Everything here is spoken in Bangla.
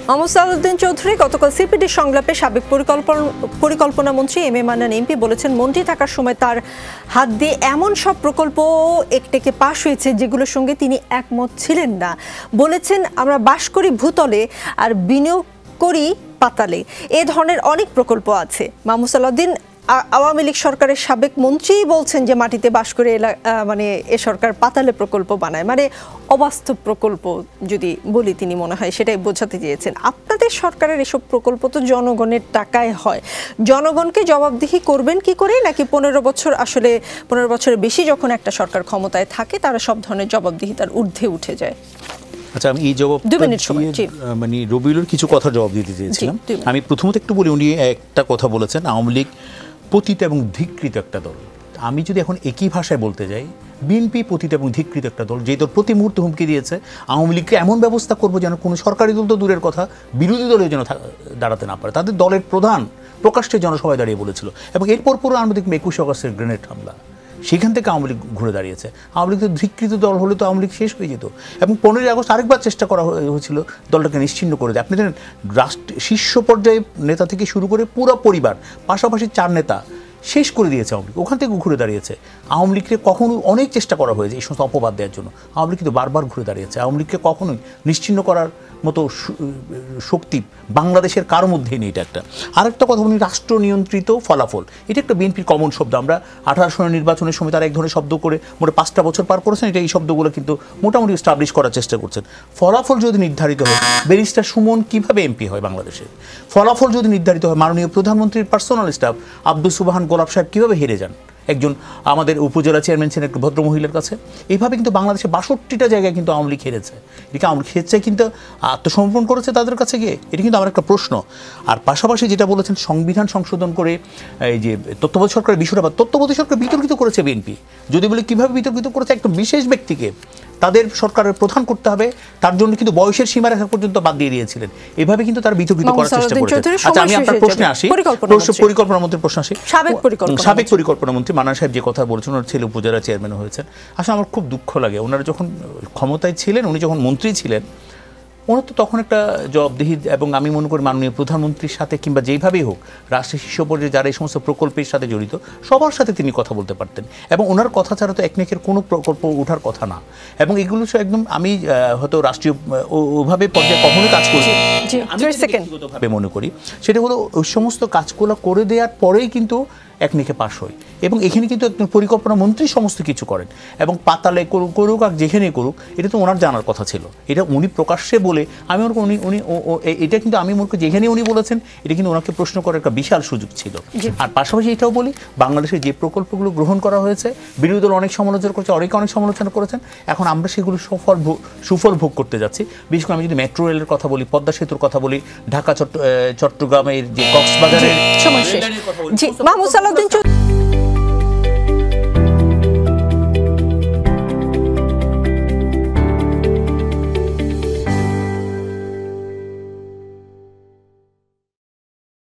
মোহাম্মদ সালাউদ্দিন চৌধুরী গতকাল সিপিডি সংলাপে সাবেক পরিকল্পনা মন্ত্রী এম এ মান্নান এমপি বলেছেন, মন্ত্রী থাকার সময় তার হাত দিয়ে এমন সব প্রকল্প একটেকে পাশ হয়েছে যেগুলোর সঙ্গে তিনি একমত ছিলেন না। বলেছেন, আমরা বাস করি ভূতলে আর বিনিয়োগ করি পাতালে। এ ধরনের অনেক প্রকল্প আছে। মোহাম্মদ সালাউদ্দিন আওয়ামী লীগ সরকারের সাবেক মন্ত্রী বলছেন যে মাটিতে বাস করে মানে এ সরকার পাতালে প্রকল্প বানায়, মানে অবাস্তব প্রকল্প যদি বলি তিনি মনে হয় সেটাই বোঝাতে চেয়েছেন। আপনাদের সরকারের এসব প্রকল্প তো জনগণের টাকায় হয়, জনগণকে জবাবদিহি করবেন কি করে? নাকি 15 বছর, আসলে 15 বছরের বেশি যখন একটা সরকার ক্ষমতায় থাকে তারা সব ধরনের জবাবদিহিতার ঊর্ধ্বে উঠে যায়? আচ্ছা, আমি এই জবাব মানে রবিউলের কিছু কথা জবাব দিতে চেয়েছিলাম। আমি প্রথমত একটু বলি, উনি একটা কথা বলেছেন আওয়ামী লীগ পতিত এবং ধিক্কৃত একটা দল। আমি যদি এখন একই ভাষায় বলতে যাই, বিএনপি পতিত এবং ধিক্কৃত একটা দল, যে দল প্রতি মুহূর্তে হুমকি দিয়েছে আওয়ামী লীগকে এমন ব্যবস্থা করবো যেন কোনো সরকারি দল তো দূরের কথা, বিরোধী দলেও যেন দাঁড়াতে না পারে। তাদের দলের প্রধান প্রকাশ্যে জনসভায় দাঁড়িয়ে বলেছিল। এবং এরপর আমরা দেখব 21 আগস্টের গ্রেনেড হামলা, সেখান থেকে আওয়ামী লীগ ঘুরে দাঁড়িয়েছে। আওয়ামী লীগ তো ধিকৃত দল হলে তো আওয়ামী লীগ শেষ হয়ে যেত। এবং 15 আগস্ট আরেকবার চেষ্টা করা হয়েছিল দলটাকে নিশ্চিহ্ন করে দেয়। আপনি জানেন, শীর্ষ পর্যায়ে নেতা থেকে শুরু করে পুরো পরিবার, পাশাপাশি 4 নেতা শেষ করে দিয়েছে আওয়ামী লীগ, ওখান থেকে ঘুরে দাঁড়িয়েছে। আওয়ামী লীগকে কখনো অনেক চেষ্টা করা হয়েছে এই সমস্ত অপবাদ দেওয়ার জন্য, আওয়ামী লীগ কিন্তু বারবার ঘুরে দাঁড়িয়েছে। আওয়ামী লীগকে কখনোই নিশ্চিহ্ন করার মতো শক্তি বাংলাদেশের কারো মধ্যেই নেই। এটা একটা। আরেকটা কথা বলি, রাষ্ট্র নিয়ন্ত্রিত ফলাফল, এটা একটা বিএনপির কমন শব্দ। আমরা 18 সনের নির্বাচনের সময় তারা এক ধরনের শব্দ করে মোটে 5টা বছর পার করেছেন। এটা এই শব্দগুলো কিন্তু মোটামুটি এস্টাবলিশ করার চেষ্টা করছেন। ফলাফল যদি নির্ধারিত হয়, ব্যারিস্টার সুমন কিভাবে এমপি হয় বাংলাদেশে? ফলাফল যদি নির্ধারিত হয়, মাননীয় প্রধানমন্ত্রীর পার্সোনাল স্টাফ আব্দুল সুবহান গোলাপ সাহেব কীভাবে হেরে যান একজন আমাদের উপজেলা চেয়ারম্যান ছিলেন একটা ভদ্রমহিলার কাছে? এইভাবে কিন্তু বাংলাদেশে 62টা জায়গায় কিন্তু আওয়ামী লীগ হেরেছে। এদিকে আওয়ামী লীগ হেরেছে কিন্তু আত্মসমর্পণ করেছে তাদের কাছে গিয়ে, এটা কিন্তু আমার একটা প্রশ্ন। আর পাশাপাশি যেটা বলেছেন সংবিধান সংশোধন করে এই যে তত্ত্বাবধায়ক সরকারের বিষয়টা, বা তত্ত্বাবধায়ক সরকার বিতর্কিত করেছে বিএনপি, যদি বলে কীভাবে বিতর্কিত করেছে, একটা বিশেষ ব্যক্তিকে তাদের সরকারের প্রধান করতে হবে, তার জন্য কিন্তু বয়সের সীমারেখা পর্যন্ত বাদ দিয়ে দিয়েছিলেন। এভাবে কিন্তু তারা বিতর্কিত করার চেষ্টা করেছে। আচ্ছা, আমি আপনার প্রশ্নে আসি, পরিকল্পনা মন্ত্রীর প্রশ্ন আসি। সাবেক পরিকল্পনা মন্ত্রী মান্নান সাহেব যে কথা বলেছেন, ওনার ছেলে উপজেলা চেয়ারম্যান হয়েছেন। আসলে আমার খুব দুঃখ লাগে, ওনারা যখন ক্ষমতায় ছিলেন, উনি যখন মন্ত্রী ছিলেন, ওনার তো তখন একটা জবাবদিহি, এবং আমি মনে করি মাননীয় প্রধানমন্ত্রীর সাথে কিংবা যেইভাবেই হোক রাষ্ট্রের শীর্ষ পর্যায়ে যারা এই সমস্ত প্রকল্পের সাথে জড়িত সবার সাথে তিনি কথা বলতে পারতেন। এবং ওনার কথা ছাড়া তো একনেকের কোনো প্রকল্প ওঠার কথা না। এবং এগুলো একদম আমি হয়তো রাষ্ট্রীয় ওভাবে পর্যায়ে কখনোই কাজ করি, আমি ব্যক্তিগতভাবে মনে করি সেটা হলো ওই সমস্ত কাজগুলো করে দেওয়ার পরেই কিন্তু একনেকে পাশ হয়। এবং এখানে কিন্তু একজন পরিকল্পনা মন্ত্রী সমস্ত কিছু করেন, এবং পাতালে করুক আর যেখানেই করুক, এটা তো ওনার জানার কথা ছিল। এটা উনি প্রকাশ্যে বলে আমি মনে করি উনি এটা কিন্তু আমি মনে করি যেখানে উনি বলেছেন, এটা কিন্তু ওনাকে প্রশ্ন করার একটা বিশাল সুযোগ ছিল। আর পাশাপাশি এটাও বলি, বাংলাদেশের যে প্রকল্পগুলো গ্রহণ করা হয়েছে, বিরোধী দল অনেক সমালোচনা করেছে, অনেক সমালোচনা করেছেন। এখন আমরা সেগুলো সুফল ভোগ করতে যাচ্ছি। বিশেষ করে আমি যদি মেট্রো রেলের কথা বলি, পদ্মা সেতুর কথা বলি, ঢাকা চট্টগ্রামের যে কক্সবাজারের সময় শেষ।